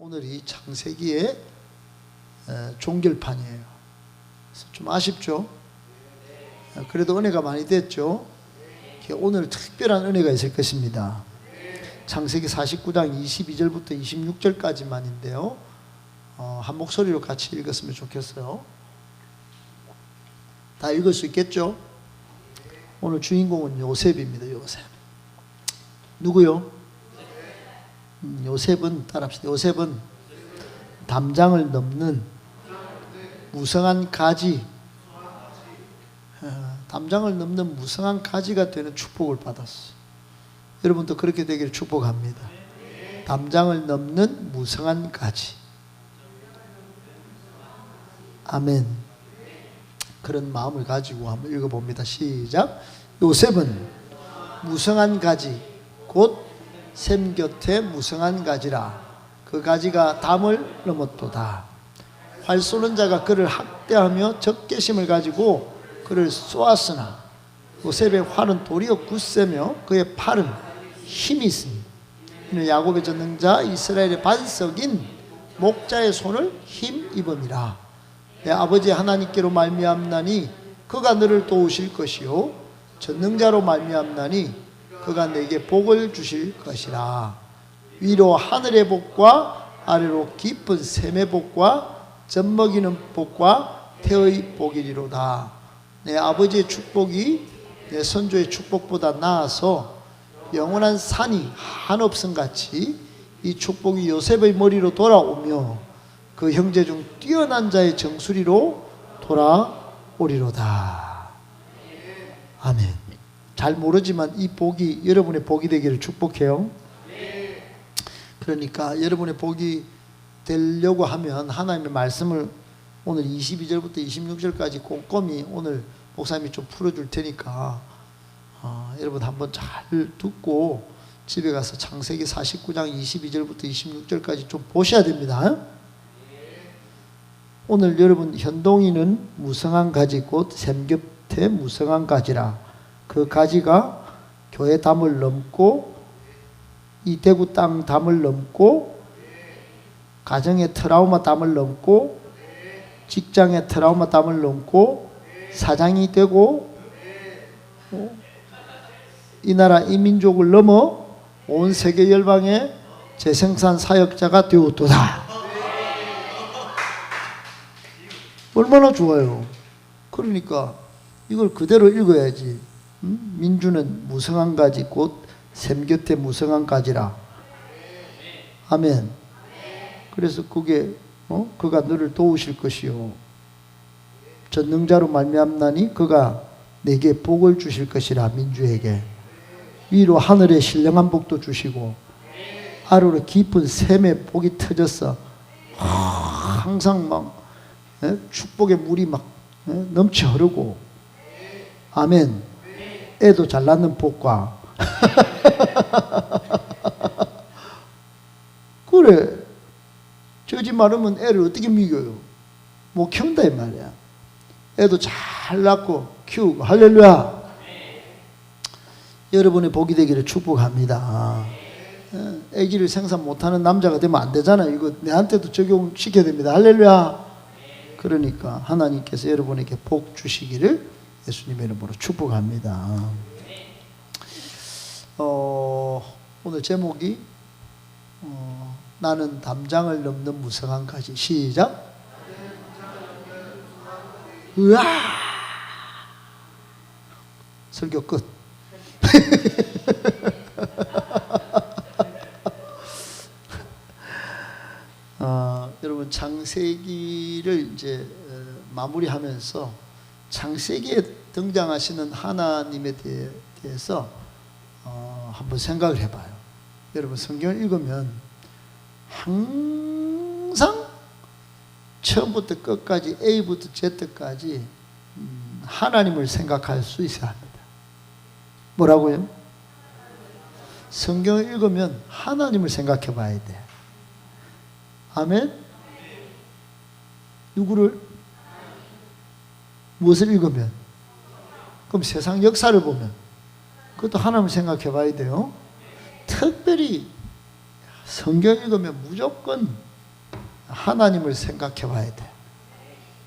오늘이 창세기의 종결판이에요. 좀 아쉽죠? 그래도 은혜가 많이 됐죠? 오늘 특별한 은혜가 있을 것입니다. 창세기 49장 22절부터 26절까지만인데요. 한 목소리로 같이 읽었으면 좋겠어요. 다 읽을 수 있겠죠? 오늘 주인공은 요셉입니다. 요셉. 누구요? 요셉은 따라합시다. 요셉은 담장을 넘는 무성한 가지, 담장을 넘는 무성한 가지가 되는 축복을 받았어. 여러분도 그렇게 되기를 축복합니다. 담장을 넘는 무성한 가지. 아멘. 그런 마음을 가지고 한번 읽어봅니다. 시작. 요셉은 무성한 가지 곧 샘 곁에 무성한 가지라. 그 가지가 담을 넘었도다. 활 쏘는 자가 그를 학대하며 적개심을 가지고 그를 쏘았으나 요셉의 활은 도리어 굳세며 그의 팔은 힘이 있으니 이는 야곱의 전능자 이스라엘의 반석인 목자의 손을 힘입음이라. 내 아버지 하나님께로 말미암나니 그가 너를 도우실 것이요 전능자로 말미암나니 그가 내게 복을 주실 것이라. 위로 하늘의 복과 아래로 깊은 샘의 복과 젖먹이는 복과 태의 복이리로다. 내 아버지의 축복이 내 선조의 축복보다 나아서 영원한 산이 한없음같이 이 축복이 요셉의 머리로 돌아오며 그 형제 중 뛰어난 자의 정수리로 돌아오리로다. 아멘. 잘 모르지만 이 복이 여러분의 복이 되기를 축복해요. 그러니까 여러분의 복이 되려고 하면 하나님의 말씀을 오늘 22절부터 26절까지 꼼꼼히 오늘 목사님이 좀 풀어줄 테니까 여러분 한번 잘 듣고 집에 가서 창세기 49장 22절부터 26절까지 좀 보셔야 됩니다. 오늘 여러분 현동이는 무성한 가지 곧 샘 곁에 무성한 가지라. 그 가지가 교회 담을 넘고 이 대구 땅 담을 넘고 가정의 트라우마 담을 넘고 직장의 트라우마 담을 넘고 사장이 되고 이 나라 이 민족을 넘어 온 세계 열방의 재생산 사역자가 되었도다. 얼마나 좋아요. 그러니까 이걸 그대로 읽어야지. 민주는 무성한 가지 곧 샘 곁에 무성한 가지라. 아멘. 그래서 그게 그가 너를 도우실 것이요 전능자로 말미암나니 그가 내게 복을 주실 것이라. 민주에게 위로 하늘의 신령한 복도 주시고 아래로 깊은 샘의 복이 터졌어. 항상 막 축복의 물이 막 넘쳐 흐르고. 아멘. 애도 잘 낳는 복과 그래. 저지 말하면 애를 어떻게 먹여요? 못 키운다 이 말이야. 애도 잘 낳고 키우고. 할렐루야. 여러분의 복이 되기를 축복합니다. 아기를 생산 못하는 남자가 되면 안 되잖아요. 이거 내한테도 적용시켜야 됩니다. 할렐루야. 그러니까 하나님께서 여러분에게 복 주시기를 예수님의 이름으로 축복합니다. 오늘 제목이 나는 담장을 넘는 무성한 가지. 시작. 으아! 설교 끝. 여러분 창세기를 이제 마무리하면서 창세기에 등장하시는 하나님에 대해서 한번 생각을 해봐요. 여러분 성경을 읽으면 항상 처음부터 끝까지 A부터 Z까지 하나님을 생각할 수 있어야 합니다. 뭐라고요? 성경을 읽으면 하나님을 생각해 봐야 돼. 아멘? 누구를? 무엇을 읽으면? 그럼 세상 역사를 보면 그것도 하나님을 생각해 봐야 돼요. 특별히 성경 읽으면 무조건 하나님을 생각해 봐야 돼.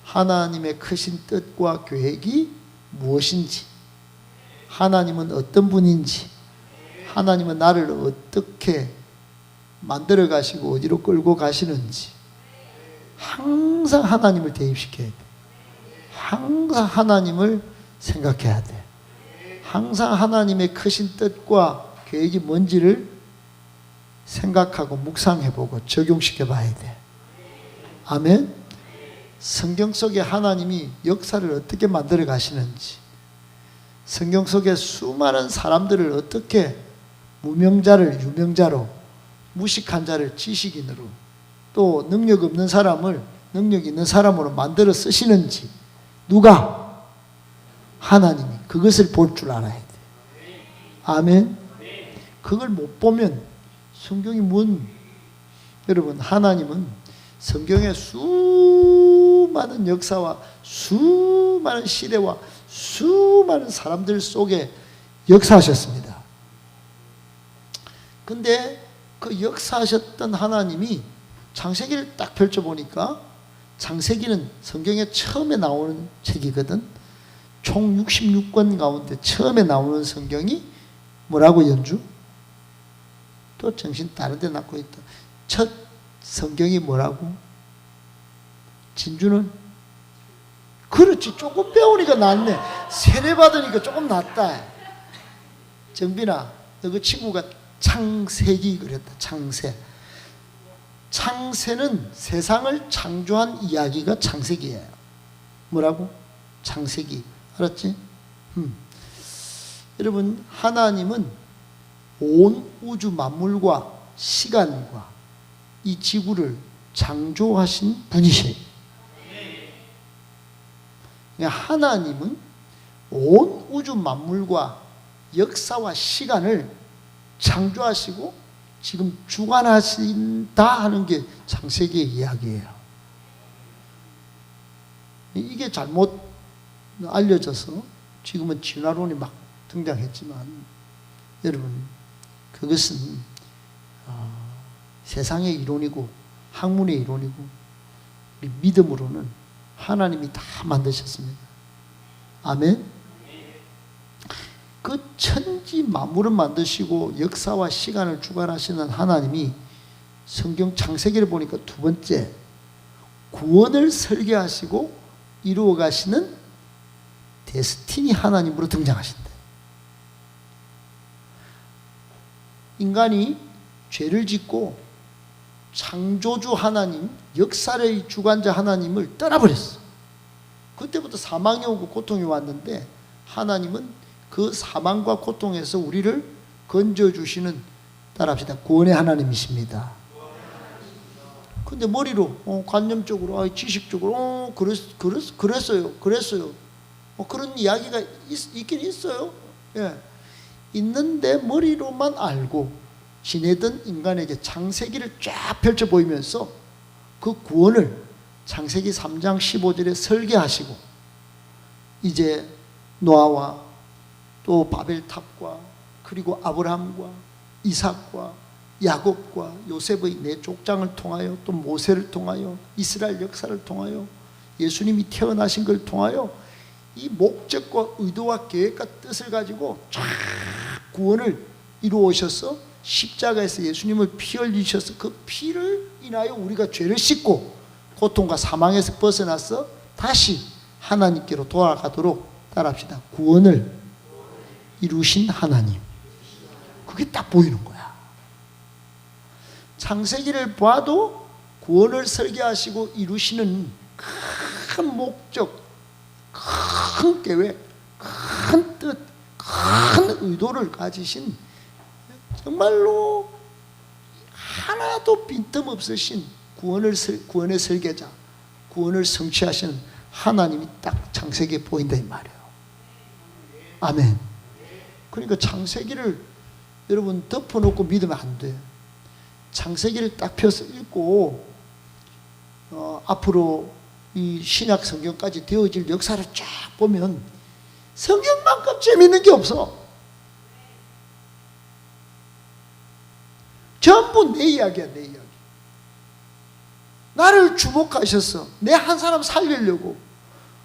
하나님의 크신 뜻과 계획이 무엇인지, 하나님은 어떤 분인지, 하나님은 나를 어떻게 만들어 가시고 어디로 끌고 가시는지 항상 하나님을 대입시켜야 돼. 항상 하나님을 생각해야 돼. 항상 하나님의 크신 뜻과 계획이 뭔지를 생각하고 묵상해보고 적용시켜봐야 돼. 아멘. 성경 속에 하나님이 역사를 어떻게 만들어 가시는지, 성경 속에 수많은 사람들을 어떻게 무명자를 유명자로, 무식한 자를 지식인으로, 또 능력 없는 사람을 능력 있는 사람으로 만들어 쓰시는지, 누가? 하나님이. 그것을 볼 줄 알아야 돼. 아멘. 그걸 못 보면 성경이 여러분, 하나님은 성경의 수많은 역사와 수많은 시대와 수많은 사람들 속에 역사하셨습니다. 근데 그 역사하셨던 하나님이 창세기를 딱 펼쳐보니까, 창세기는 성경에 처음에 나오는 책이거든. 총 66권 가운데 처음에 나오는 성경이 뭐라고 연주? 또 정신 다른 데 낳고 있다. 첫 성경이 뭐라고? 진주는? 그렇지, 조금 배우니까 낫네. 세례 받으니까 조금 낫다. 정빈아, 너 그 친구가 창세기 그랬다. 창세. 창세는 세상을 창조한 이야기가 창세기예요. 뭐라고? 창세기. 알았지? 여러분, 하나님은 온 우주 만물과 시간과 이 지구를 창조하신 분이세요. 하나님은 온 우주 만물과 역사와 시간을 창조하시고 지금 주관하신다 하는 게 창세기의 이야기예요. 이게 잘못 알려져서 지금은 진화론이 막 등장했지만, 여러분, 그것은 세상의 이론이고 학문의 이론이고, 우리 믿음으로는 하나님이 다 만드셨습니다. 아멘. 그 천지 만물을 만드시고 역사와 시간을 주관하시는 하나님이 성경 창세기를 보니까 두 번째, 구원을 설계하시고 이루어 가시는 데스티니 하나님으로 등장하신다. 인간이 죄를 짓고 창조주 하나님, 역사의 주관자 하나님을 떠나버렸어. 그때부터 사망이 오고 고통이 왔는데, 하나님은 그 사망과 고통에서 우리를 건져주시는, 따라합시다, 구원의 하나님이십니다. 근데 머리로 관념적으로, 지식적으로 그랬어요 그런 이야기가 있긴 있어요. 예. 있는데 머리로만 알고 지내던 인간에게 창세기를 쫙 펼쳐 보이면서 그 구원을 창세기 3장 15절에 설계하시고, 이제 노아와 또 바벨탑과 그리고 아브라함과 이삭과 야곱과 요셉의 네 족장을 통하여, 또 모세를 통하여, 이스라엘 역사를 통하여, 예수님이 태어나신 걸 통하여 이 목적과 의도와 계획과 뜻을 가지고 쫙 구원을 이루어오셔서 십자가에서 예수님을 피 흘리셔서 그 피를 인하여 우리가 죄를 씻고 고통과 사망에서 벗어나서 다시 하나님께로 돌아가도록, 따라합시다, 구원을 이루신 하나님. 그게 딱 보이는 거야. 창세기를 봐도 구원을 설계하시고 이루시는 큰 목적, 큰 계획, 큰 뜻, 큰 의도를 가지신, 정말로 하나도 빈틈없으신 구원의 설계자, 구원을 성취하시는 하나님이 딱 창세기에 보인다 이 말이에요. 아멘. 그러니까 창세기를 여러분 덮어놓고 믿으면 안 돼요. 창세기를 딱 펴서 읽고 앞으로 이 신약 성경까지 되어질 역사를 쫙 보면 성경만큼 재밌는 게 없어. 전부 내 이야기야, 내 이야기. 나를 주목하셔서 내 한 사람 살리려고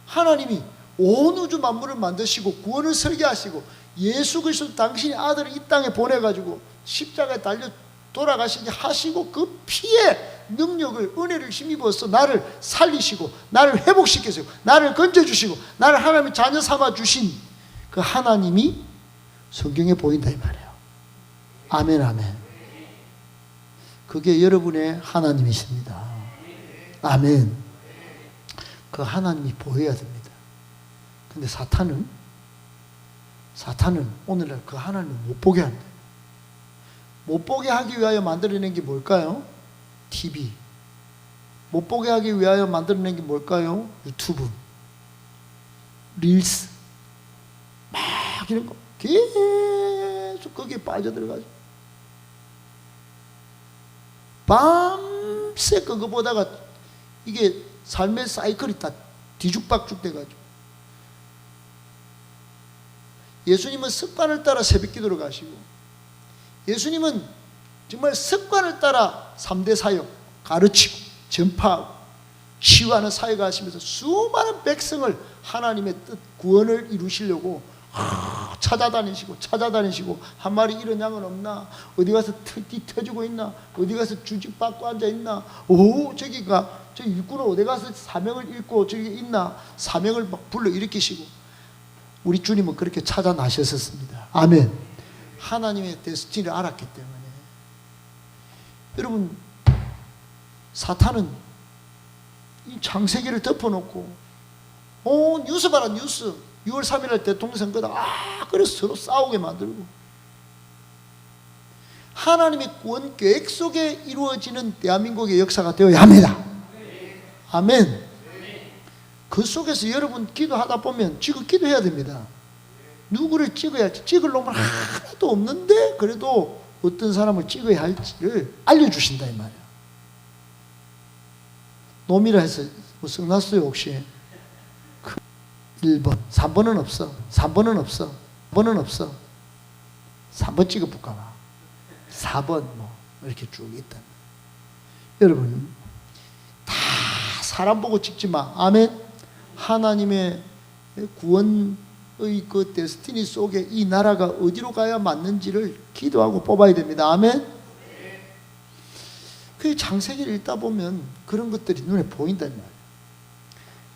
하나님이 온 우주 만물을 만드시고 구원을 설계하시고 예수 그리스도 당신의 아들을 이 땅에 보내가지고 십자가에 달려 돌아가시게 하시고 그 피의 능력을 은혜를 힘입어서 나를 살리시고 나를 회복시키시고 나를 건져주시고 나를 하나님의 자녀 삼아 주신 그 하나님이 성경에 보인다 이 말이에요. 아멘 아멘. 그게 여러분의 하나님이십니다. 아멘. 그 하나님이 보여야 됩니다. 근데 사탄은 오늘날 그 하나님을 못 보게 한다. 못 보게 하기 위하여 만들어낸 게 뭘까요? TV. 못 보게 하기 위하여 만들어낸 게 뭘까요? 유튜브, 릴스, 막 이런 거 계속 거기에 빠져들어가지고 밤새 그거 보다가 이게 삶의 사이클이 다 뒤죽박죽 돼가지고 예수님은 습관을 따라 새벽 기도를 가시고 예수님은 정말 습관을 따라 3대 사역 가르치고 전파하고 치유하는 사역을 하시면서 수많은 백성을 하나님의 뜻 구원을 이루시려고 찾아다니시고 한 마리 이런 양은 없나? 어디 가서 털띠 터지고 있나? 어디 가서 주직받고 앉아있나? 오 저기가 저 일꾼은 어디 가서 사명을 읽고 저기 있나? 사명을 막 불러일으키시고 우리 주님은 그렇게 찾아 나셨었습니다. 아멘. 하나님의 데스티니를 알았기 때문에. 여러분 사탄은 이 창세기를 덮어놓고 뉴스 봐라 뉴스 6월 3일 날 대통령 선거다 그래서 서로 싸우게 만들고 하나님의 구원 계획 속에 이루어지는 대한민국의 역사가 되어야 합니다. 아멘. 그 속에서 여러분 기도하다 보면 지금 기도해야 됩니다. 누구를 찍어야 할지 찍을 놈은 하나도 없는데 그래도 어떤 사람을 찍어야 할지를 알려주신다 이 말이야. 놈이라 해서 뭐 성났어요 혹시? 1번 3번은 없어. 3번은 없어. 4번은 없어. 3번 찍어볼까 봐. 4번 뭐 이렇게 쭉 있다. 여러분 다 사람 보고 찍지 마. 아멘. 하나님의 구원의 그 데스티니 속에 이 나라가 어디로 가야 맞는지를 기도하고 뽑아야 됩니다. 아멘. 그 창세기를 읽다 보면 그런 것들이 눈에 보인단 말이에요.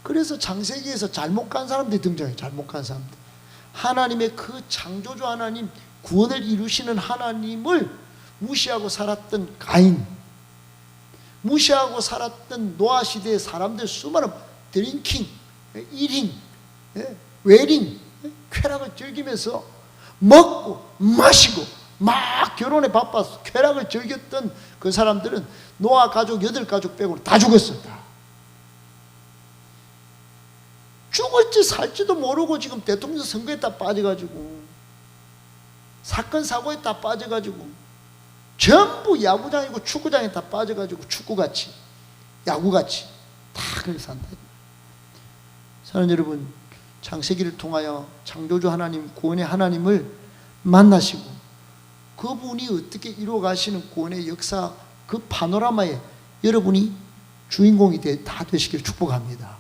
그래서 창세기에서 잘못 간 사람들이 등장해요. 잘못 간 사람들. 하나님의 그 창조주 하나님, 구원을 이루시는 하나님을 무시하고 살았던 가인, 무시하고 살았던 노아 시대의 사람들 수많은 드링킹, 이링, 웨링, 쾌락을 즐기면서 먹고 마시고 막 결혼에 바빠서 쾌락을 즐겼던 그 사람들은 노아 가족 8가족 빼고는 다 죽었어요. 다. 죽을지 살지도 모르고 지금 대통령 선거에 다 빠져가지고 사건 사고에 다 빠져가지고 전부 야구장이고 축구장에 다 빠져가지고 축구같이 야구같이 다 그렇게 산다. 사랑하는 여러분, 창세기를 통하여 창조주 하나님, 구원의 하나님을 만나시고 그분이 어떻게 이루어가시는 구원의 역사 그 파노라마에 여러분이 주인공이 다 되시길 축복합니다.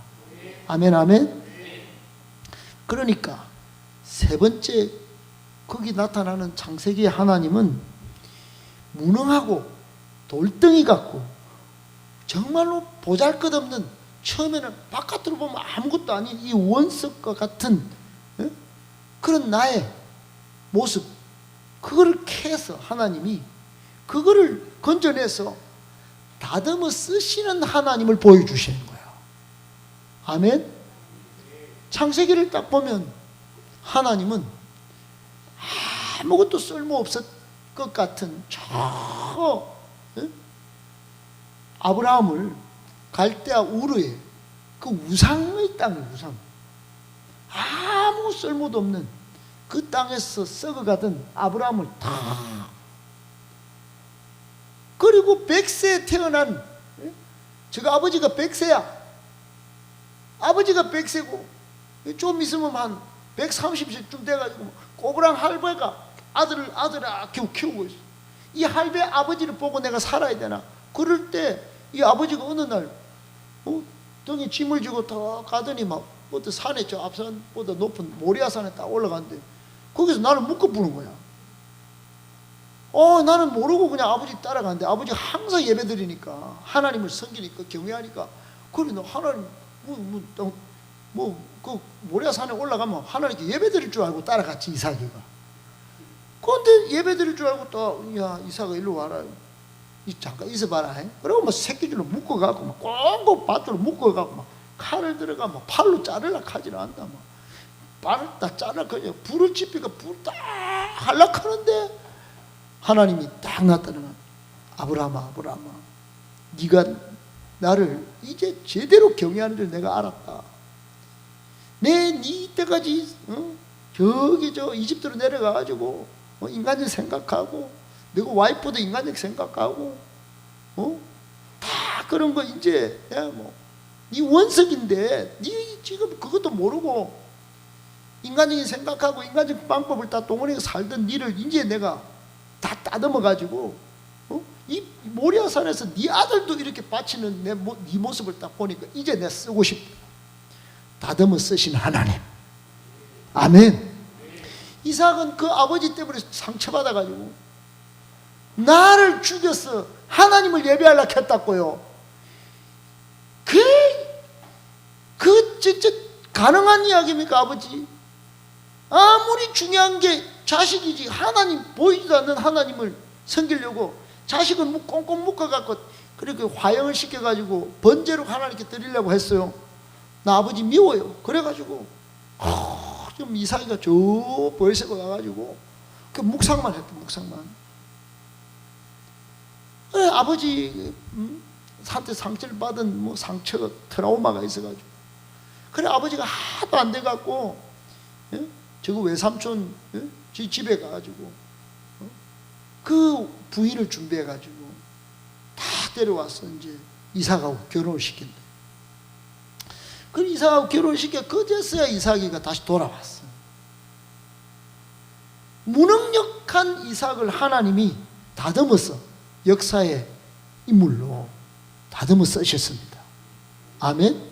아멘 아멘. 그러니까 세 번째 거기 나타나는 창세기의 하나님은 무능하고 돌덩이 같고 정말로 보잘것없는 처음에는 바깥으로 보면 아무것도 아닌 이 원석과 같은 그런 나의 모습 그거를 캐서 하나님이 그거를 건져내서 다듬어 쓰시는 하나님을 보여주시는 거예요. 아멘. 창세기를 딱 보면 하나님은 아무것도 쓸모없을 것 같은 저 아브라함을 갈대아 우르에 그 우상의 땅, 우상 아무 쓸모도 없는 그 땅에서 썩어가던 아브라함을 다 그리고 100세에 태어난 제가 아버지가 100세야. 아버지가 100세고 좀 있으면 한 130세쯤 돼가지고 꼬부랑 할배가 아들을 키우고 있어. 이 할배 아버지를 보고 내가 살아야 되나? 그럴 때 이 아버지가 어느 날 등에 짐을 지고 딱 가더니 막 어떤 산에 저 앞산보다 높은 모리아산에 딱 올라갔는데 거기서 나를 묶어 부는 거야. 나는 모르고 그냥 아버지 따라갔는데 아버지가 항상 예배드리니까 하나님을 섬기니까 경외하니까 그래 너 하나님 그 모리아산에 올라가면 하나님께 예배드릴 줄 알고 따라갔지 이삭이가. 그런데 예배드릴 줄 알고 또 야 이삭아 일로 와라. 잠깐 있어봐라. 그러고 막 새끼줄로 묶어갖고 막 꽁꽁 밧줄로 묶어갖고 막 칼을 들어가 막 팔로 자르려 하질 않다. 막 발을 딱 잘라 그냥 불을 지피가 불 딱 하려하는데 하나님이 딱 나타나면 아브라함아 네가 나를 이제 제대로 경외하는 줄 내가 알았다. 네 이때까지 저기 저 이집트로 내려가가지고 인간적 생각하고 내가 와이프도 인간적 생각하고 다 그런 거 이제 네 원석인데 네 지금 그것도 모르고 인간적인 생각하고 인간적 방법을 다 동원해서 살던 니를 이제 내가 다 따듬어 가지고 이 모리아산에서 네 아들도 이렇게 바치는 네 모습을 딱 보니까 이제 내가 쓰고 싶다. 다듬어 쓰신 하나님. 아멘. 이삭은 그 아버지 때문에 상처받아 가지고 나를 죽여서 하나님을 예배하려고 했다고요. 그 진짜 가능한 이야기입니까 아버지? 아무리 중요한 게 자식이지 하나님 보이지도 않는 하나님을 섬기려고 자식은 꽁꽁 묶어갖고 그렇게 화형을 시켜가지고 번제로 하나님께 드리려고 했어요. 나 아버지 미워요. 그래가지고 좀 이삭이가 저 벌새가 가가지고 그 묵상만 했대. 묵상만. 그래 아버지 한테 상처를 받은 상처가 트라우마가 있어가지고 그래 아버지가 하도 안 돼갖고 저거 외삼촌 집에 가가지고 그 부인을 준비해가지고 다 데려와서 이제 이삭하고 결혼을 시킨다. 그 이삭하고 결혼을 시켜 그제서야 이삭이가 다시 돌아왔어. 무능력한 이삭을 하나님이 다듬어서 역사의 인물로 다듬어 쓰셨습니다. 아멘.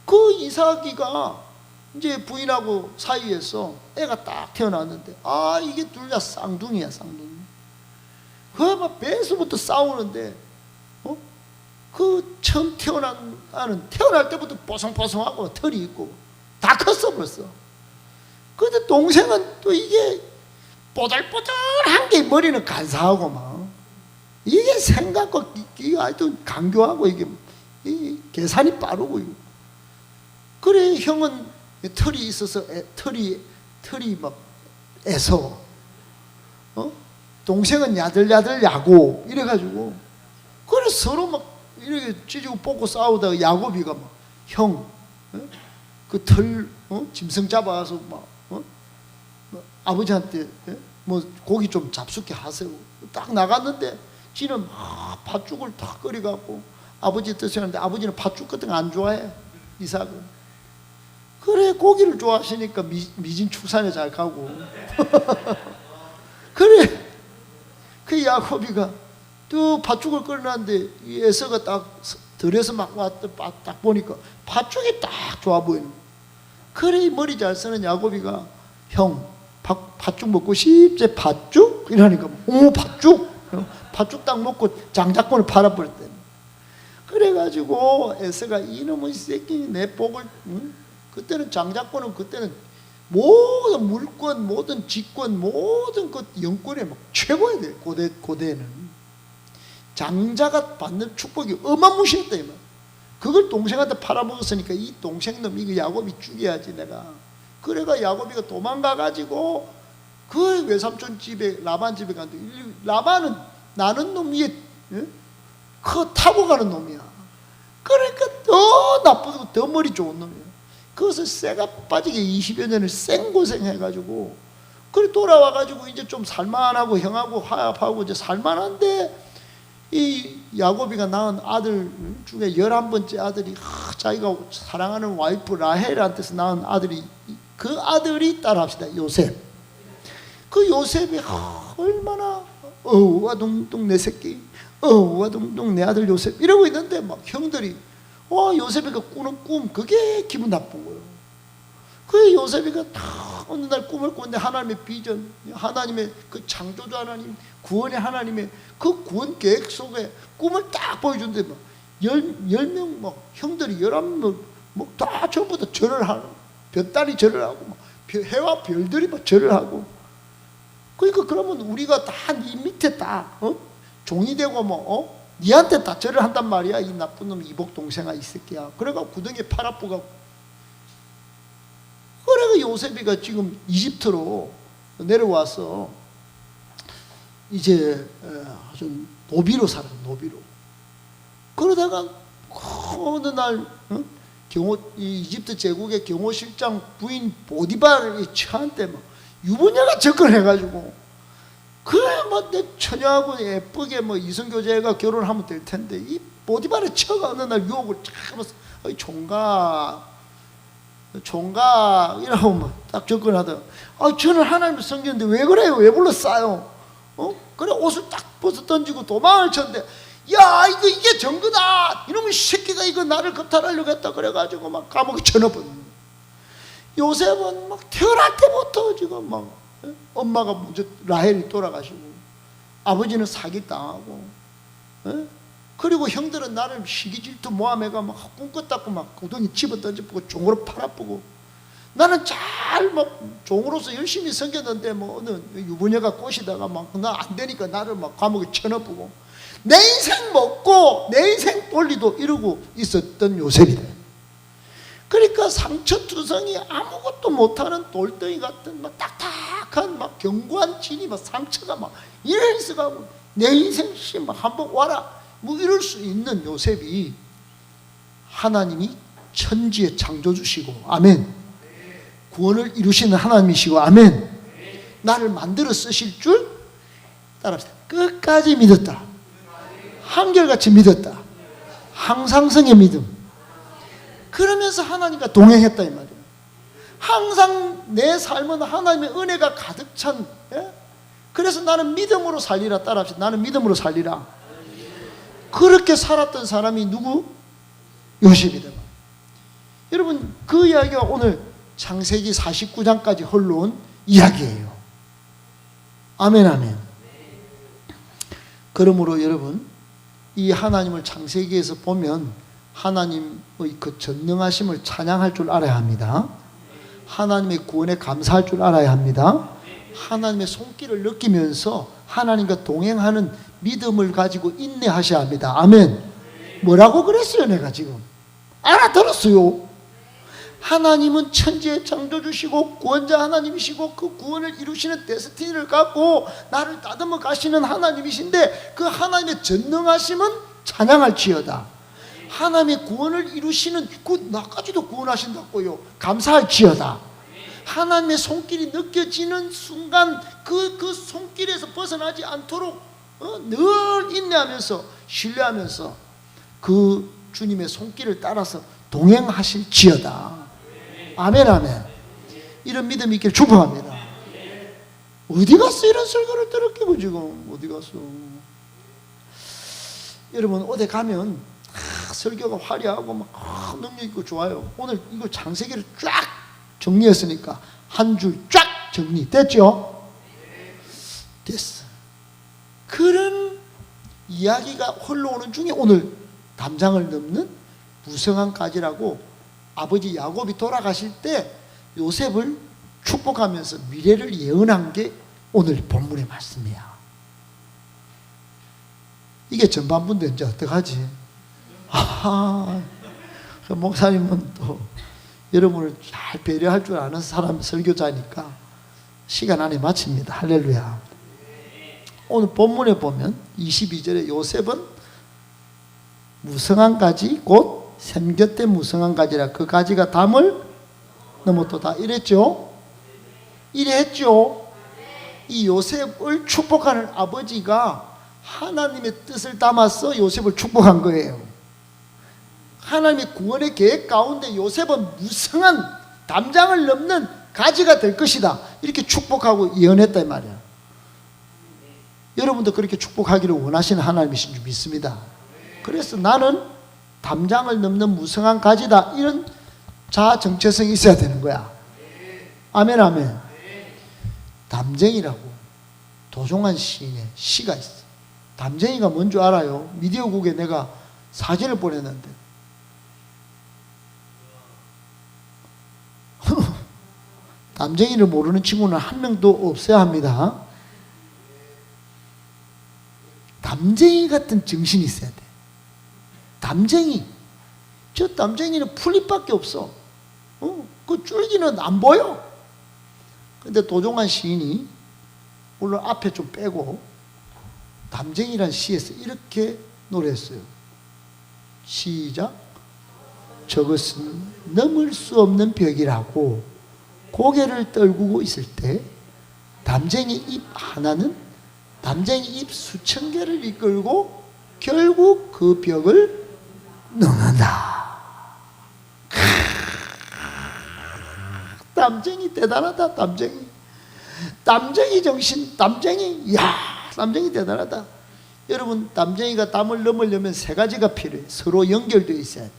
그 이삭이가 이제 부인하고 사이에서 애가 딱 태어났는데 이게 둘 다 쌍둥이야. 쌍둥이. 막 배에서부터 싸우는데 그 처음 태어난 아는 태어날 때부터 뽀송뽀송하고 털이 있고 다 컸어 벌써. 근데 동생은 또 이게 뽀들뽀들한 게 머리는 간사하고 막 이게 생각과 이게 아주 강교하고 이게 계산이 빠르고 그래 형은 털이 있어서 털이 막 애서 동생은 야들야들 야고 이래가지고 그래 서로 막 이렇게 찢고 뽑고 싸우다가 야곱이가 막 형 그 털 짐승 잡아서 막 아버지한테 고기 좀 잡숫게 하세요. 딱 나갔는데 지는 막 팥죽을 다 끓여갖고 아버지 드시는데 아버지는 팥죽 같은 거 안 좋아해. 이삭은. 그래 고기를 좋아하시니까 미진 축산에 잘 가고 그래 그 야곱이가 또 팥죽을 끓여놨는데 이 에서가 딱 들에서 막 왔다 딱 보니까 팥죽이 딱 좋아 보이는 거야. 그래 머리 잘 쓰는 야곱이가 형 팥죽 먹고 싶지 팥죽? 이러니까 팥죽 딱 먹고 장자권을 팔아버렸대. 그래가지고 에서가 이놈의 새끼 내 복을 그때는 장자권은 그때는 모든 물권, 모든 직권, 모든 그 영권에 막 최고야 돼. 고대는 장자가 받는 축복이 어마무시했다 이 말. 그걸 동생한테 팔아먹었으니까 이 동생놈 이거 야곱이 죽여야지 내가. 그래가 야곱이가 도망가가지고 그 외삼촌 집에 라반 집에 갔는데 라반은 나는 놈 위에 타고 가는 놈이야. 그러니까 더 나쁘고 더 머리 좋은 놈이야. 그것을 쇠가 빠지게 20여 년을 생고생해가지고 그래 돌아와가지고 이제 좀 살만하고 형하고 화합하고 이제 살만한데 이 야곱이가 낳은 아들 중에 11번째 아들이 자기가 사랑하는 와이프 라헬한테서 낳은 아들이 그 아들이 따라합시다 요셉. 그 요셉이 얼마나 어우와둥둥 내 새끼 와둥둥 내 아들 요셉 이러고 있는데 막 형들이 요셉이가 꾸는 꿈 그게 기분 나쁜 거예요. 그 요셉이가 딱 어느 날 꿈을 꿨는데 하나님의 비전, 하나님의 그 창조주 하나님, 구원의 하나님의 그 구원 계획 속에 꿈을 딱 보여준대. 막 10명 막 형들이 11명 막 다 전부 다 절을 하고, 별달이 절을 하고, 막 해와 별들이 막 절을 하고. 그러니까 그러면 우리가 다 네 밑에 다 종이 되고 니한테 다 절을 한단 말이야. 이 나쁜 놈 이복 동생아 이 새끼야. 그래가 구덩이에 팔 아프고. 그래가 요셉이가 지금 이집트로 내려와서 이제 아주 노비로 살아요. 노비로. 그러다가 어느 날 이 이집트 제국의 경호실장 부인 보디발의 처한테 막 유부녀가 접근해가지고 그래 뭐 내 처녀하고 예쁘게 뭐 이성교제가 결혼하면 될 텐데 이 보디발의 처가 어느 날 유혹을 쫙 하면서 총각 이라고 막 딱 접근하다가 저는 하나님을 섬기는데 왜 그래요? 왜 불렀어요? 그래 옷을 딱 벗어 던지고 도망을 쳤는데 야 이게 정거다 이놈의 새끼가 이거 나를 겁탈하려고 했다 그래가지고 막 감옥에 쳐넣어버린 거예요. 요셉은 막 태어날 때부터 지금 막 엄마가 먼저 라헬이 돌아가시고 아버지는 사기당하고 그리고 형들은 나를 시기질투 모함해가 막 꿈꿨다고 막 구덩이 집어 던져보고 종으로 팔아보고 나는 잘 막 종으로서 열심히 섬겼는데 뭐 어느 유부녀가 꼬시다가 막 나 안 되니까 나를 막 감옥에 쳐넣어보고 내 인생 먹고 내 인생 돌리도 이러고 있었던 요셉이다. 그러니까 상처투성이 아무것도 못하는 돌덩이 같은 막 딱딱한 막 견고한 진이 막 상처가 막 이래 있어가고 내 인생 막 한번 와라 뭐 이럴 수 있는 요셉이 하나님이 천지의 창조주시고 아멘 구원을 이루시는 하나님이시고 아멘 나를 만들어 쓰실 줄 따라합시다. 끝까지 믿었다. 한결같이 믿었다. 항상성의 믿음. 그러면서 하나님과 동행했다 이 말이에요. 항상 내 삶은 하나님의 은혜가 가득 찬 그래서 나는 믿음으로 살리라. 따라합시다. 나는 믿음으로 살리라. 그렇게 살았던 사람이 누구? 요셉이다. 여러분 그 이야기가 오늘 창세기 49장까지 흘러온 이야기예요. 아멘 아멘. 그러므로 여러분 이 하나님을 창세기에서 보면 하나님의 그 전능하심을 찬양할 줄 알아야 합니다. 하나님의 구원에 감사할 줄 알아야 합니다. 하나님의 손길을 느끼면서 하나님과 동행하는 믿음을 가지고 인내하셔야 합니다. 아멘. 뭐라고 그랬어요 내가 지금? 알아들었어요. 하나님은 천지의 창조주시고 구원자 하나님이시고 그 구원을 이루시는 데스티니를 갖고 나를 다듬어 가시는 하나님이신데 그 하나님의 전능하심은 찬양할지어다. 하나님의 구원을 이루시는 나까지도 구원하신다고요. 감사할지어다. 하나님의 손길이 느껴지는 순간 그 손길에서 벗어나지 않도록 늘 인내하면서 신뢰하면서 그 주님의 손길을 따라서 동행하실지어다. 아멘 아멘. 이런 믿음이 있기를 축복합니다. 어디 갔어 이런 설교를 들었겠고 지금 어디 갔어. 여러분 어디 가면 설교가 화려하고 막 능력 있고 좋아요. 오늘 이거 창세기를 쫙 정리했으니까 한 줄 쫙 정리됐죠? 됐어. 그런 이야기가 흘러오는 중에 오늘 담장을 넘는 무성한 가지라고 아버지 야곱이 돌아가실 때 요셉을 축복하면서 미래를 예언한 게 오늘 본문의 말씀이야. 이게 전반부인데 이제 어떡하지? 목사님은 또 여러분을 잘 배려할 줄 아는 사람 설교자니까 시간 안에 마칩니다. 할렐루야. 오늘 본문에 보면 22절에 요셉은 무성한 가지 곧 샘곁에 무성한 가지라 그 가지가 담을 넘었도다 이랬죠. 이래 했죠. 이 요셉을 축복하는 아버지가 하나님의 뜻을 담아서 요셉을 축복한 거예요. 하나님의 구원의 계획 가운데 요셉은 무성한 담장을 넘는 가지가 될 것이다 이렇게 축복하고 예언했다 이 말이야. 여러분도 그렇게 축복하기를 원하시는 하나님이신 줄 믿습니다. 그래서 나는 담장을 넘는 무성한 가지다, 이런 자아 정체성이 있어야 되는 거야. 아멘, 아멘. 담쟁이라고 도종환 시인의 시가 있어. 담쟁이가 뭔 줄 알아요? 미디어국에 내가 사진을 보냈는데 담쟁이를 모르는 친구는 한 명도 없어야 합니다. 담쟁이 같은 정신이 있어야 돼. 담쟁이. 저 담쟁이는 풀잎밖에 없어. 그 줄기는 안 보여. 근데 도종환 시인이 물론 앞에 좀 빼고 담쟁이란 시에서 이렇게 노래했어요. 시작. 저것은 넘을 수 없는 벽이라고 고개를 떨구고 있을 때 담쟁이 잎 하나는 담쟁이 잎 수천 개를 이끌고 결국 그 벽을 넘는다. 담쟁이 대단하다. 담쟁이. 담쟁이 정신, 담쟁이. 야, 담쟁이 대단하다. 여러분, 담쟁이가 담을 넘으려면 세 가지가 필요해. 서로 연결되어 있어야 돼.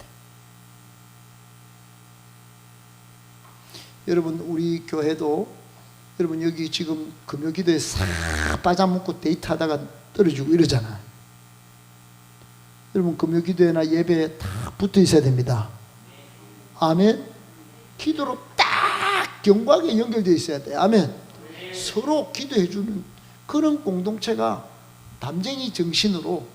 여러분, 우리 교회도 여러분 여기 지금 금요기도에 싹 빠져먹고 데이트하다가 떨어지고 이러잖아. 여러분, 금요기도회나 예배에 다 붙어 있어야 됩니다. 아멘. 기도로 딱 견고하게 연결되어 있어야 돼. 아멘. 서로 기도해주는 그런 공동체가 담쟁이 정신으로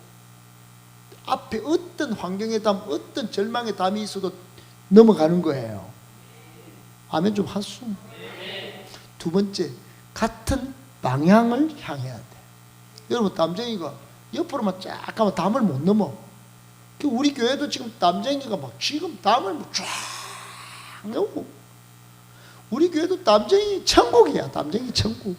앞에 어떤 환경의 담, 어떤 절망의 담이 있어도 넘어가는 거예요. 아멘 좀 하수. 두 번째, 같은 방향을 향해야 돼. 여러분, 담쟁이가 옆으로만 쫙 가면 담을 못 넘어. 우리 교회도 지금 담쟁이가 막 지금 담을 쫙 넘고, 우리 교회도 담쟁이 천국이야. 담쟁이 천국.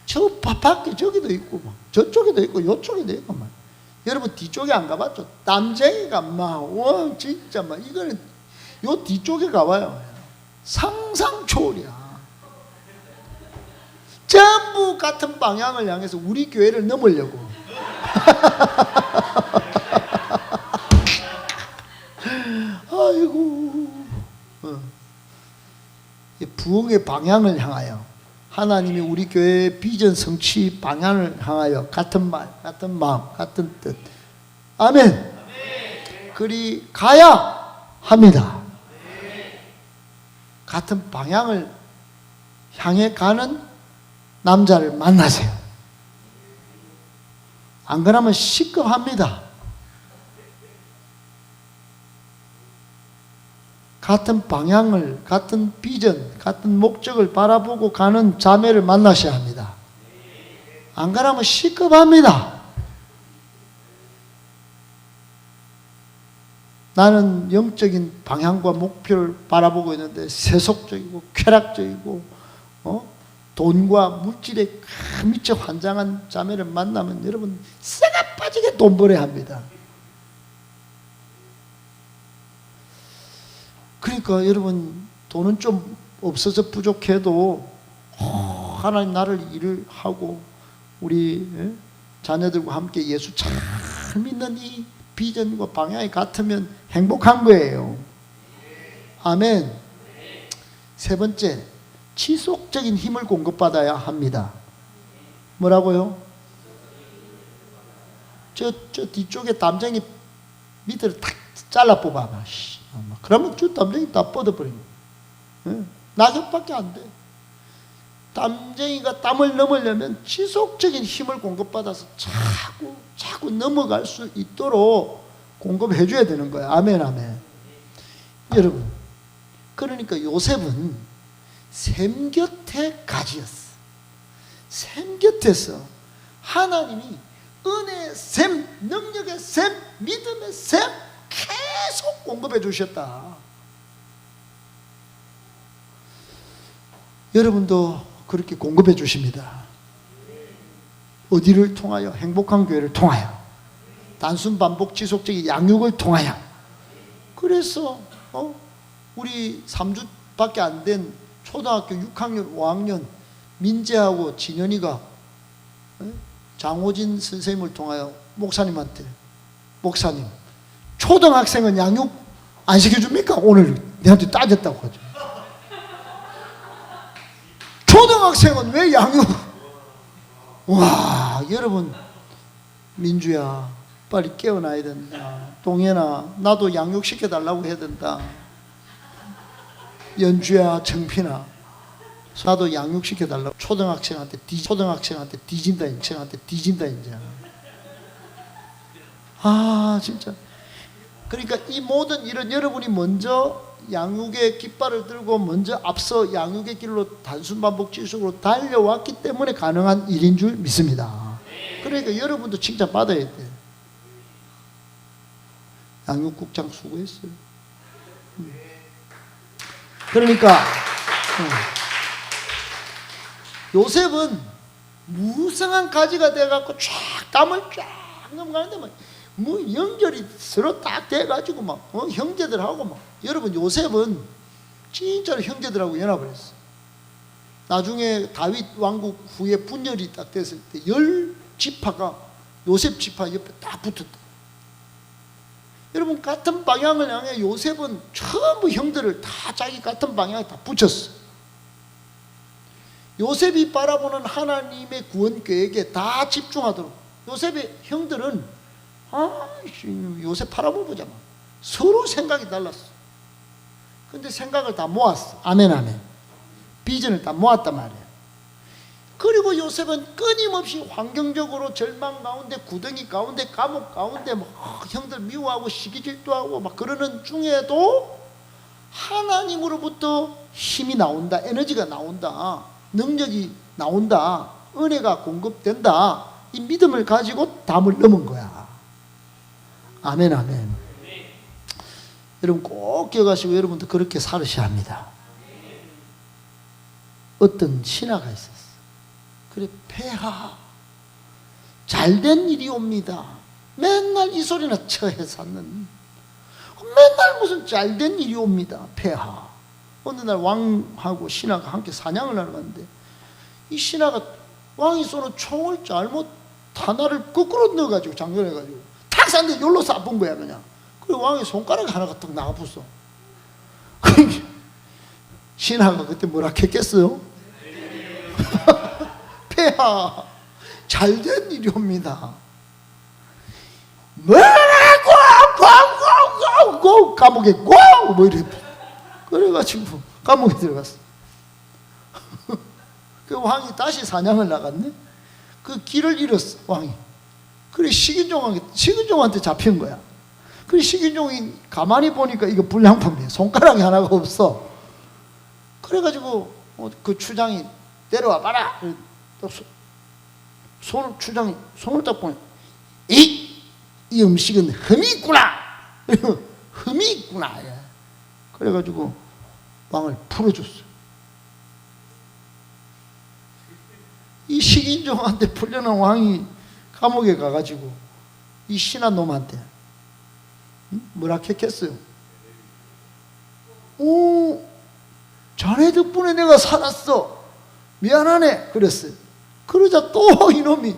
저 밖에 저기도 있고 막 저쪽에도 있고 요쪽에도 있고 막. 여러분 뒤쪽에 안 가봤죠? 담쟁이가 막 와 진짜 막 이거는 요 뒤쪽에 가봐요. 상상 초월이야. 전부 같은 방향을 향해서 우리 교회를 넘으려고. 아이고. 부흥의 방향을 향하여 하나님이 우리 교회의 비전 성취 방향을 향하여 같은 말, 같은 마음, 같은 뜻. 아멘. 그리 가야 합니다. 같은 방향을 향해 가는 남자를 만나세요. 안 그러면 시급합니다. 같은 방향을, 같은 비전, 같은 목적을 바라보고 가는 자매를 만나셔야 합니다. 안 그러면 시급합니다. 나는 영적인 방향과 목표를 바라보고 있는데 세속적이고 쾌락적이고 돈과 물질에 미쳐 환장한 자매를 만나면 여러분 쇠가 빠지게 돈 벌어야 합니다. 그러니까 여러분 돈은 좀 없어서 부족해도 하나님 나를 일을 하고 우리 자녀들과 함께 예수 잘 믿는 이 비전과 방향이 같으면 행복한 거예요. 아멘. 세 번째, 지속적인 힘을 공급받아야 합니다. 뭐라고요? 저 뒤쪽에 담쟁이 밑을 탁 잘라 뽑아봐. 그러면 저 담쟁이 다 뻗어버리고 낙엽밖에 안 돼. 담쟁이가 땀을 넘으려면 지속적인 힘을 공급받아서 자꾸 넘어갈 수 있도록 공급해 줘야 되는 거야. 아멘 아멘. 여러분, 그러니까 요셉은 샘 곁에 가지였어. 샘 곁에서 하나님이 은혜의 샘, 능력의 샘, 믿음의 샘 계속 공급해 주셨다. 여러분도 그렇게 공급해 주십니다. 어디를 통하여? 행복한 교회를 통하여, 단순 반복 지속적인 양육을 통하여. 그래서 우리 3주밖에 안 된 초등학교 6학년 5학년 민재하고 진현이가 장호진 선생님을 통하여 목사님한테, 목사님, 초등학생은 양육 안 시켜줍니까? 오늘 내한테 따졌다고 하죠. 초등학생은 왜 양육? 와, 여러분, 민주야, 빨리 깨어나야 된다. 동현아, 나도 양육시켜달라고 해야 된다. 연주야, 정핀아, 나도 양육시켜달라고. 초등학생한테 뒤진다, 이제. 아, 진짜. 그러니까 이 모든 일은 여러분이 먼저 양육의 깃발을 들고 먼저 앞서 양육의 길로 단순 반복 지속으로 달려왔기 때문에 가능한 일인 줄 믿습니다. 그러니까 여러분도 칭찬 받아야 돼. 양육국장 수고했어요. 그러니까 요셉은 무성한 가지가 돼갖고 쫙 땀을 쫙 넘어가는데 뭐 연결이 서로 딱 돼가지고 막 형제들하고 막. 여러분, 요셉은 진짜로 형제들하고 연합을 했어. 나중에 다윗 왕국 후에 분열이 딱 됐을 때 10지파가 요셉 지파 옆에 딱 붙었다. 여러분, 같은 방향을 향해 요셉은 전부 형들을 다 자기 같은 방향에 다 붙였어. 요셉이 바라보는 하나님의 구원 계획에 다 집중하도록. 요셉의 형들은 요셉 바라보자. 서로 생각이 달랐어. 근데 생각을 다 모았어. 아멘, 아멘. 비전을 다 모았단 말이에요. 그리고 요셉은 끊임없이 환경적으로 절망 가운데, 구덩이 가운데, 감옥 가운데 형들 미워하고 시기질투하고 막 그러는 중에도 하나님으로부터 힘이 나온다, 에너지가 나온다, 능력이 나온다, 은혜가 공급된다, 이 믿음을 가지고 담을 넘은 거야. 아멘, 아멘. 여러분 꼭 기억하시고 여러분도 그렇게 살으셔야 합니다. 어떤 신하가 있었어. 그래, 폐하, 잘된 일이 옵니다. 맨날 이 소리나 처해 샀는, 맨날 무슨 잘된 일이 옵니다. 폐하. 어느 날 왕하고 신하가 함께 사냥을 하러 갔는데 이 신하가 왕이 쏘는 총을 잘못 하나를 거꾸로 넣어가지고 장전해가지고 탁 쐈는데 열로 쏴본 거야 그냥. 그리고 왕의 손가락 하나가 딱 나가붙어. 신하가 그때 뭐라 했겠어요? 폐하, 잘된 일이 옵니다. 뭐라고 감옥에 고! 뭐 이래. 그래가지고 감옥에 들어갔어. 그 왕이 다시 사냥을 나갔네. 그 길을 잃었어 왕이. 그래 식인종한테 잡힌 거야. 그래 식인종이 가만히 보니까 이거 불량품이야. 손가락이 하나가 없어. 그래가지고 그 추장이 내려와 봐라. 추장이 손을 딱 보니 이 음식은 흠이 있구나. 흠이 있구나. 그래가지고 왕을 풀어줬어. 이 식인종한테 풀려난 왕이 감옥에 가가지고 이 신한 놈한테 뭐라 했겠어요? 오, 자네 덕분에 내가 살았어. 미안하네. 그랬어요. 그러자 또 이놈이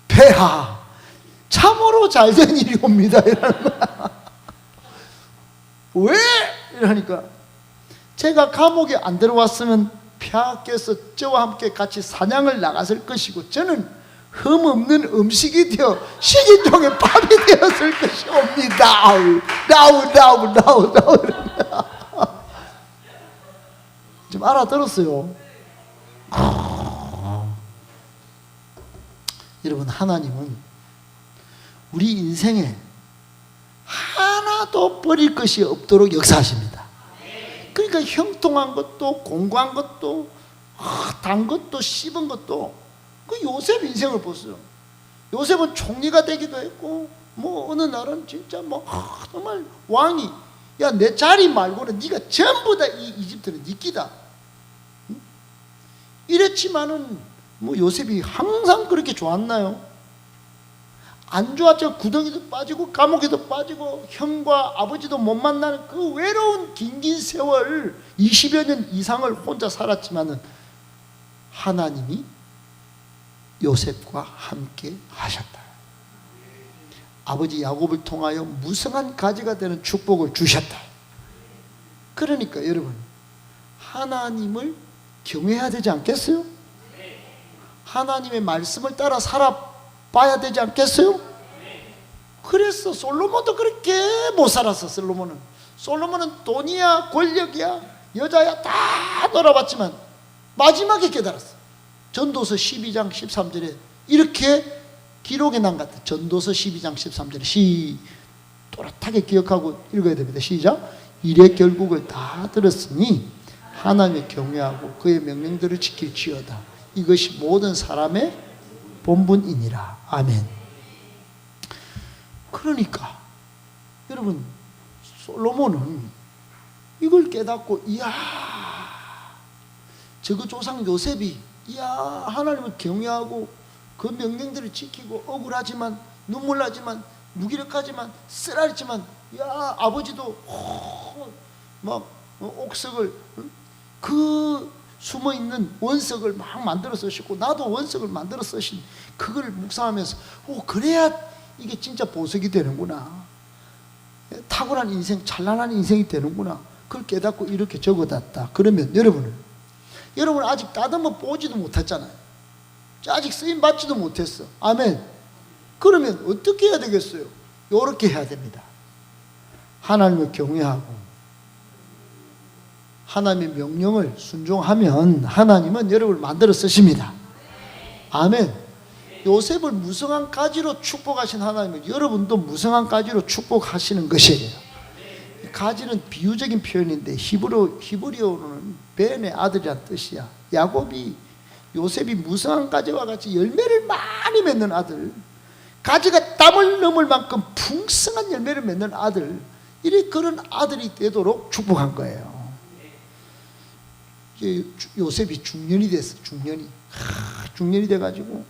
폐하, 참으로 잘된 일이 옵니다. 이러는 거야. 왜? 이러니까 제가 감옥에 안 들어왔으면 폐하께서 저와 함께 같이 사냥을 나갔을 것이고 저는 흠없는 음식이 되어 식인종의 밥이 되었을 것이옵니다. 나우 좀 알아들었어요? 여러분, 하나님은 우리 인생에 하나도 버릴 것이 없도록 역사하십니다. 그러니까 형통한 것도 공고한 것도 단 것도 씹은 것도 그 요셉 인생을 보세요. 요셉은 총리가 되기도 했고 뭐 어느 날은 진짜 뭐 정말 왕이 야 내 자리 말고는 네가 전부 다 이 이집트는 네 끼다 이랬지만은 뭐 요셉이 항상 그렇게 좋았나요? 안 좋았죠. 구덩이도 빠지고 감옥에도 빠지고 형과 아버지도 못 만나는 그 외로운 긴 세월 20여 년 이상을 혼자 살았지만은 하나님이 요셉과 함께 하셨다. 아버지 야곱을 통하여 무성한 가지가 되는 축복을 주셨다. 그러니까 여러분, 하나님을 경외해야 되지 않겠어요? 하나님의 말씀을 따라 살아봐야 되지 않겠어요? 그래서 솔로몬도 그렇게 못 살았어. 솔로몬은 돈이야 권력이야 여자야 다 놀아봤지만 마지막에 깨달았어. 전도서 12장 13절에 이렇게 기록에 난 것 같아. 전도서 12장 13절에 또렷하게 기억하고 읽어야 됩니다. 시작. 이래 결국을 다 들었으니 하나님을 경외하고 그의 명령들을 지킬지어다. 이것이 모든 사람의 본분이니라. 아멘. 그러니까 여러분, 솔로몬은 이걸 깨닫고 이야, 저거 조상 요셉이 이야 하나님을 경외하고 그 명령들을 지키고 억울하지만 눈물 나지만 무기력하지만 쓰라리지만 야 아버지도 막 옥석을 그 숨어있는 원석을 막 만들어 쓰시고 나도 원석을 만들어 쓰신 그걸 묵상하면서 그래야 이게 진짜 보석이 되는구나, 탁월한 인생, 찬란한 인생이 되는구나, 그걸 깨닫고 이렇게 적어놨다. 그러면 여러분 아직 다듬어 보지도 못했잖아요. 아직 쓰임 받지도 못했어. 아멘. 그러면 어떻게 해야 되겠어요? 이렇게 해야 됩니다. 하나님을 경외하고 하나님의 명령을 순종하면 하나님은 여러분을 만들어 쓰십니다. 아멘. 요셉을 무성한 가지로 축복하신 하나님은 여러분도 무성한 가지로 축복하시는 것이에요. 가지는 비유적인 표현인데 히브리어로는 벤의 아들이란 뜻이야. 요셉이 무성한 가지와 같이 열매를 많이 맺는 아들, 가지가 땀을 넘을 만큼 풍성한 열매를 맺는 아들, 그런 아들이 되도록 축복한 거예요. 요셉이 중년이 됐어. 중년이 돼가지고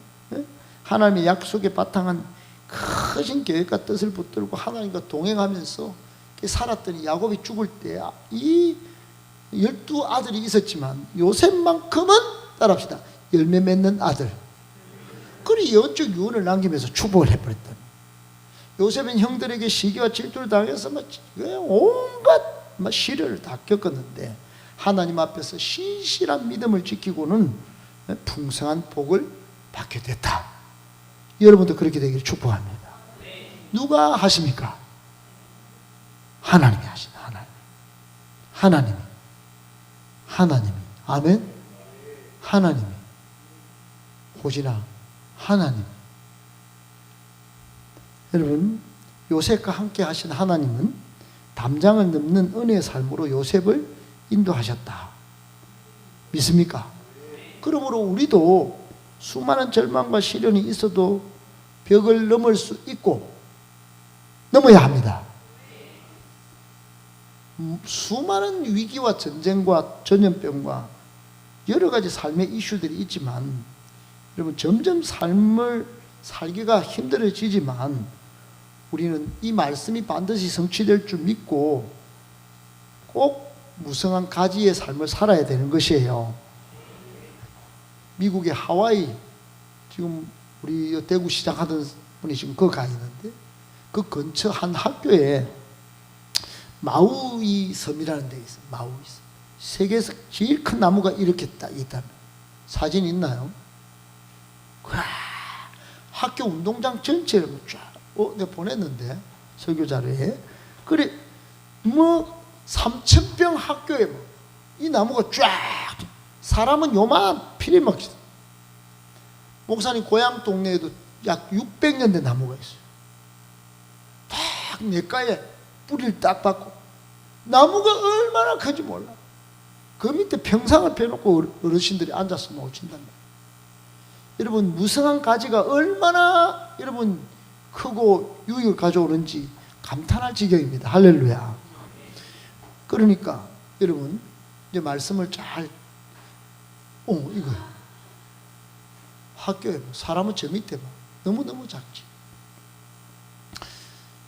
하나님의 약속에 바탕한 크신 계획과 뜻을 붙들고 하나님과 동행하면서 살았더니 야곱이 죽을 때 이 12아들이 있었지만 요셉만큼은 따라합시다, 열매 맺는 아들. 그리 영적 유언을 남기면서 축복을 해버렸더니 요셉은 형들에게 시기와 질투를 당해서 온갖 시련을 다 겪었는데 하나님 앞에서 신실한 믿음을 지키고는 풍성한 복을 받게 됐다. 여러분도 그렇게 되기를 축복합니다. 누가 하십니까? 하나님이 하시는 하나님이. 아멘. 하나님이. 호지나 하나님. 여러분, 요셉과 함께 하신 하나님은 담장을 넘는 은혜의 삶으로 요셉을 인도하셨다. 믿습니까? 그러므로 우리도 수많은 절망과 시련이 있어도 벽을 넘을 수 있고 넘어야 합니다. 수많은 위기와 전쟁과 전염병과 여러 가지 삶의 이슈들이 있지만 여러분, 점점 삶을 살기가 힘들어지지만 우리는 이 말씀이 반드시 성취될 줄 믿고 꼭 무성한 가지의 삶을 살아야 되는 것이에요. 미국의 하와이, 지금 우리 대구 시작하던 분이 지금 거기 가 있는데 그 근처 한 학교에 마우이 섬이라는 데 있어요. 마우이 섬. 세계에서 제일 큰 나무가 이렇게 딱 있다면 사진 있나요? 학교 운동장 전체를 쫙, 내가 보냈는데 설교 자료에. 그래 3,000평 학교에 이 나무가 쫙, 사람은 요만 피리 막. 목사님 고향 동네에도 약 600년 된 나무가 있어요. 딱 냇가에 뿌리를 딱 받고 나무가 얼마나 큰지 몰라. 그 밑에 평상을 펴놓고 어르신들이 앉아서 놓친단 말이에요. 여러분, 무성한 가지가 얼마나 여러분 크고 유익을 가져오는지 감탄할 지경입니다. 할렐루야. 그러니까 여러분 이제 말씀을 잘 이거 학교에 사람은 저 밑에 봐. 너무너무 작지.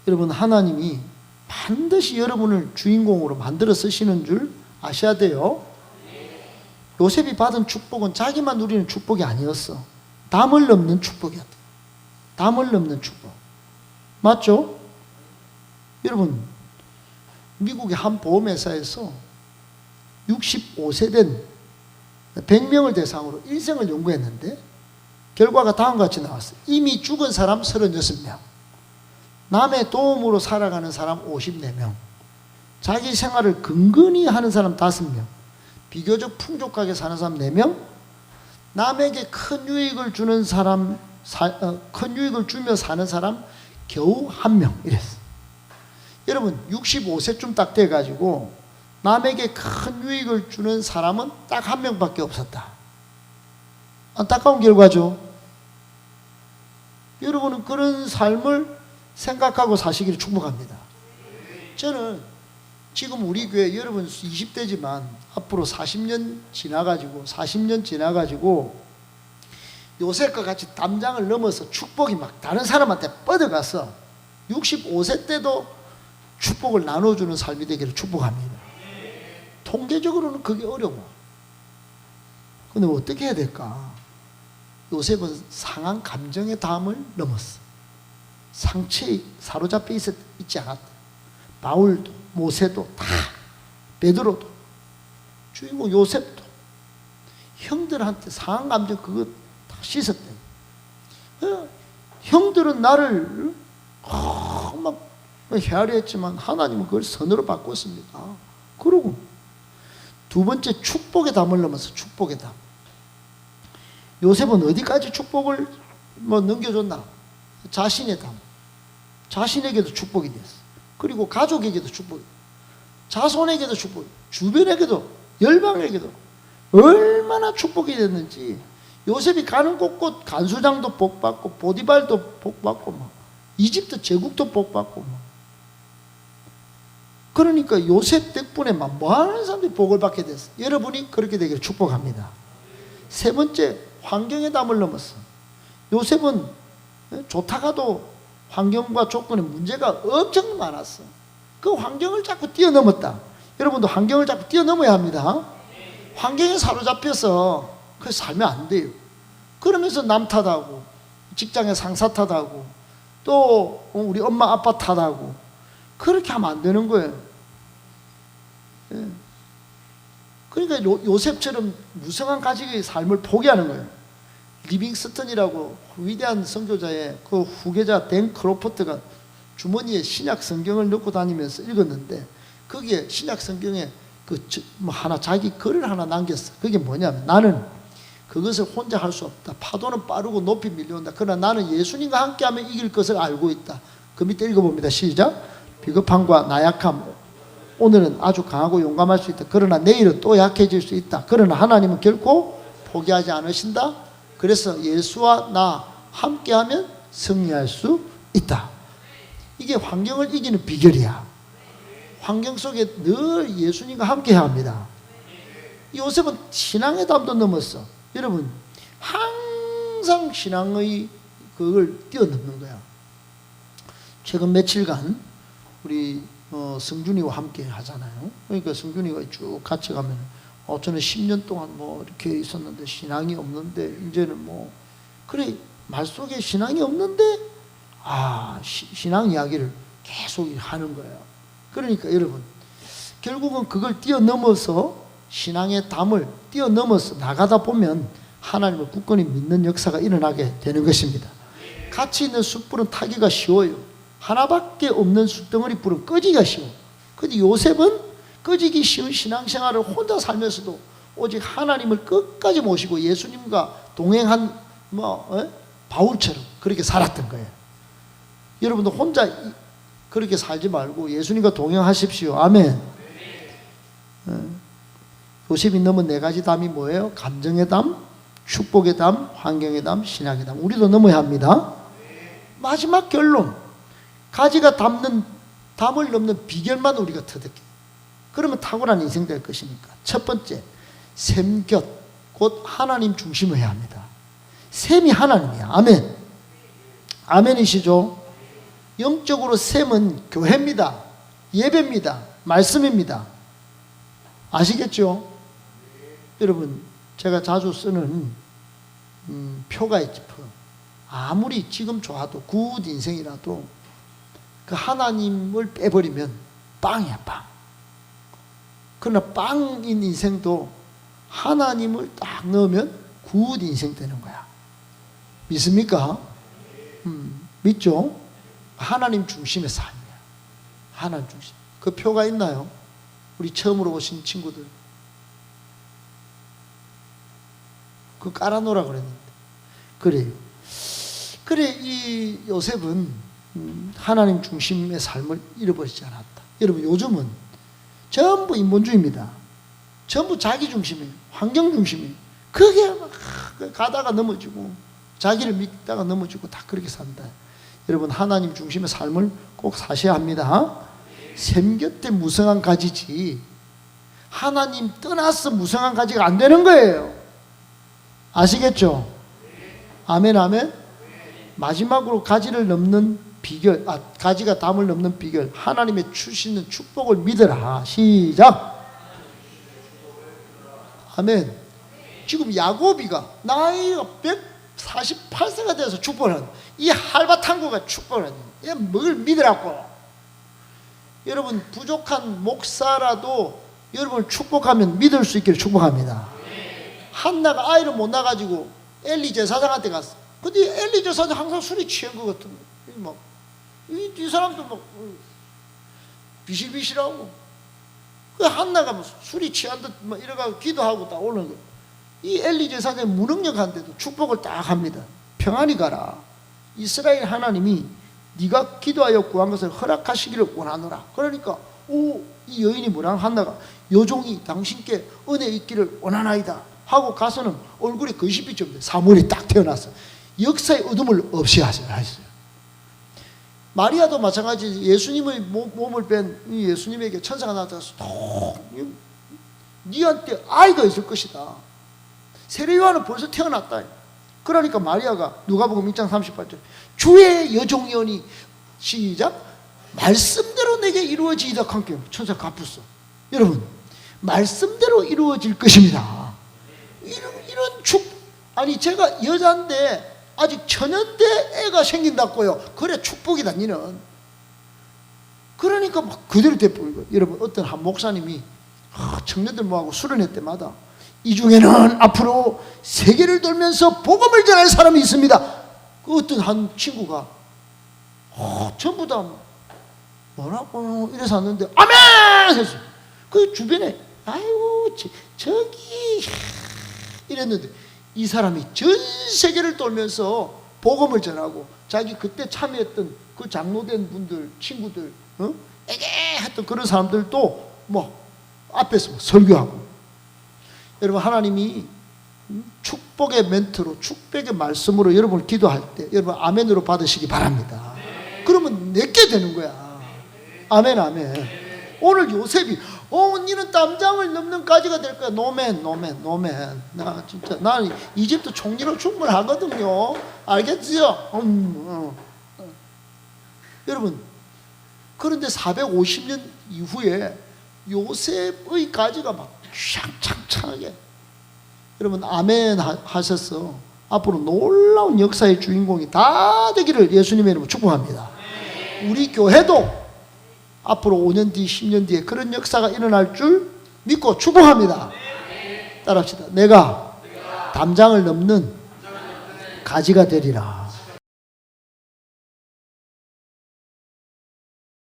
여러분, 하나님이 반드시 여러분을 주인공으로 만들어 쓰시는 줄 아셔야 돼요. 요셉이 받은 축복은 자기만 누리는 축복이 아니었어. 담을 넘는 축복이었다. 담을 넘는 축복. 맞죠? 여러분, 미국의 한 보험회사에서 65세 된 100명을 대상으로 일생을 연구했는데 결과가 다음과 같이 나왔어요. 이미 죽은 사람 36명, 남의 도움으로 살아가는 사람 54명, 자기 생활을 근근히 하는 사람 5명, 비교적 풍족하게 사는 사람 4명, 남에게 큰 유익을 주는 사람, 큰 유익을 주며 사는 사람 겨우 1명 이랬어요. 여러분 65세쯤 딱 돼가지고 남에게 큰 유익을 주는 사람은 딱 1명밖에 없었다. 안타까운 결과죠. 여러분은 그런 삶을 생각하고 사시기를 축복합니다. 저는 지금 우리 교회 여러분 20대지만 앞으로 40년 지나가지고 요셉과 같이 담장을 넘어서 축복이 막 다른 사람한테 뻗어가서 65세 때도 축복을 나눠주는 삶이 되기를 축복합니다. 통계적으로는 그게 어려워. 근데 어떻게 해야 될까? 요셉은 상한 감정의 담을 넘었어. 상처에 사로잡혀 있지 않았다. 바울도 모세도 다, 베드로도, 주인공 요셉도 형들한테 상한 감정 그거 다 씻었대. 형들은 나를 막 헤아려 했지만 하나님은 그걸 선으로 바꿨습니다. 그러고 두 번째, 축복의 담을 넘어서 축복의 담. 요셉은 어디까지 축복을 넘겨줬나? 자신의 담. 자신에게도 축복이 됐어. 그리고 가족에게도 축복이, 자손에게도 축복, 주변에게도, 열방에게도 얼마나 축복이 됐는지. 요셉이 가는 곳곳 간수장도 복받고 보디발도 복받고 막 이집트 제국도 복받고 막. 그러니까 요셉 덕분에 막 많은 사람들이 복을 받게 됐어. 여러분이 그렇게 되기를 축복합니다. 세 번째, 환경의 담을 넘었어. 요셉은 좋다가도 환경과 조건에 문제가 엄청 많았어. 그 환경을 자꾸 뛰어넘었다. 여러분도 환경을 자꾸 뛰어넘어야 합니다. 환경에 사로잡혀서 그 살면 안 돼요. 그러면서 남 탓하고 직장의 상사 탓하고 또 우리 엄마 아빠 탓하고 그렇게 하면 안 되는 거예요. 예. 그러니까 요셉처럼 무성한 가족의 삶을 포기하는 거예요. 리빙스턴이라고 위대한 선교자의 그 후계자 댄 크로포트가 주머니에 신약 성경을 넣고 다니면서 읽었는데 거기에 신약 성경에 하나 자기 글을 하나 남겼어. 그게 뭐냐면, 나는 그것을 혼자 할 수 없다. 파도는 빠르고 높이 밀려온다. 그러나 나는 예수님과 함께하면 이길 것을 알고 있다. 그 밑에 읽어봅니다. 시작. 비겁함과 나약함, 오늘은 아주 강하고 용감할 수 있다. 그러나 내일은 또 약해질 수 있다. 그러나 하나님은 결코 포기하지 않으신다. 그래서 예수와 나 함께하면 승리할 수 있다. 이게 환경을 이기는 비결이야. 환경 속에 늘 예수님과 함께해야 합니다. 요셉은 신앙의 담도 넘었어. 여러분, 항상 신앙의 그걸 뛰어넘는 거야. 최근 며칠간 우리 성준이와 함께 하잖아요. 그러니까 성준이가 쭉 같이 가면 저는 10년 동안 이렇게 있었는데 신앙이 없는데 이제는 그래, 말 속에 신앙이 없는데 신앙 이야기를 계속 하는 거예요. 그러니까 여러분, 결국은 그걸 뛰어넘어서 신앙의 담을 뛰어넘어서 나가다 보면 하나님을 굳건히 믿는 역사가 일어나게 되는 것입니다. 같이 있는 숯불은 타기가 쉬워요. 하나밖에 없는 숯덩어리 불은 꺼지기가 쉬워. 그런데 요셉은 꺼지기 쉬운 신앙생활을 혼자 살면서도 오직 하나님을 끝까지 모시고 예수님과 동행한 바울처럼 그렇게 살았던 거예요. 여러분도 혼자 그렇게 살지 말고 예수님과 동행하십시오. 아멘. 요셉이 넘은 4가지 담이 뭐예요? 감정의 담, 축복의 담, 환경의 담, 신학의 담. 우리도 넘어야 합니다. 마지막 결론, 가지가 담을 넘는 비결만 우리가 터득해. 그러면 탁월한 인생 될 것이니까. 첫 번째, 샘곁, 곧 하나님 중심을 해야 합니다. 샘이 하나님이야. 아멘. 아멘이시죠? 영적으로 샘은 교회입니다. 예배입니다. 말씀입니다. 아시겠죠? 여러분, 제가 자주 쓰는 표가 있지. 표. 아무리 지금 좋아도 굿 인생이라도 그 하나님을 빼버리면 빵이야, 빵. 그러나 빵인 인생도 하나님을 딱 넣으면 굿 인생 되는 거야. 믿습니까? 믿죠? 하나님 중심의 삶이야. 하나님 중심. 그 표가 있나요? 우리 처음으로 오신 친구들. 그거 깔아놓으라 그랬는데. 그래요. 그래, 이 요셉은 하나님 중심의 삶을 잃어버리지 않았다. 여러분, 요즘은 전부 인본주의입니다. 전부 자기 중심이에요. 환경 중심이에요. 그게 막 가다가 넘어지고 자기를 믿다가 넘어지고 다 그렇게 산다. 여러분, 하나님 중심의 삶을 꼭 사셔야 합니다. 샘 곁에 무성한 가지지 하나님 떠나서 무성한 가지가 안 되는 거예요. 아시겠죠? 아멘, 아멘. 마지막으로 가지를 넘는 비결, 가지가 담을 넘는 비결, 하나님의 주시는 축복을 믿어라. 시작. 아멘. 지금 야고비가 나이가 148세가 돼서 축복을 하는, 이 할바탕구가 축복을 하는, 얘 뭘 믿으라고. 여러분, 부족한 목사라도 여러분을 축복하면 믿을 수 있기를 축복합니다. 한나가 아이를 못 낳아가지고 엘리 제사장한테 갔어. 근데 엘리 제사장 항상 술이 취한 것 같은 거야. 이 사람도 막 비실비실하고. 그 한나가 뭐 술이 취한 듯 막 이래가지고 기도하고 딱 오는 거야. 이 엘리 제사장이 무능력한데도 축복을 딱 합니다. 평안히 가라. 이스라엘 하나님이 네가 기도하여 구한 것을 허락하시기를 원하노라. 그러니까 이 여인이 뭐라 한나가 여종이 당신께 은혜 있기를 원하나이다 하고 가서는 얼굴에 거시빛이 없는데 사무엘이 딱 태어났어. 역사의 어둠을 없이 하셨어요. 마리아도 마찬가지. 예수님의 몸을 뺀 예수님에게 천사가 나타나서 니한테 아이가 있을 것이다. 세례 요한은 벌써 태어났다. 그러니까 마리아가 누가복음 1장 38절 주의 여종이오니 시작 말씀대로 내게 이루어지이다 함께 천사 갚았어. 여러분, 말씀대로 이루어질 것입니다. 이런 아니 제가 여자인데 아직 처녀인데 애가 생긴다고요. 그래 축복이다 니는. 그러니까 막 그대로 돼버리고. 여러분, 어떤 한 목사님이 청년들 모아고 수련회 때마다 이 중에는 앞으로 세계를 돌면서 복음을 전할 사람이 있습니다. 그 어떤 한 친구가 전부 다 뭐라고 이래서 왔는데 아멘 했어. 그 주변에 아이고 저기 이랬는데 이 사람이 전 세계를 돌면서 복음을 전하고 자기 그때 참여했던 그 장로된 분들 친구들 에게 했던 그런 사람들도 뭐 앞에서 설교하고. 여러분, 하나님이 축복의 멘트로 축복의 말씀으로 여러분을 기도할 때 여러분 아멘으로 받으시기 바랍니다. 그러면 내게 되는 거야. 아멘, 아멘. 오늘 요셉이 니는 땀장을 넘는 가지가 될 거야. 노맨. 나 진짜 나는 이집트 총리로 충분하거든요. 알겠지요? 여러분, 그런데 450년 이후에 요셉의 가지가 막 창창하게. 여러분, 아멘 하셔서 앞으로 놀라운 역사의 주인공이 다 되기를 예수님의 이름으로 축복합니다. 우리 교회도 앞으로 5년 뒤, 10년 뒤에 그런 역사가 일어날 줄 믿고 축복합니다. 따라합시다. 내가 담장을 넘는 가지가 되리라.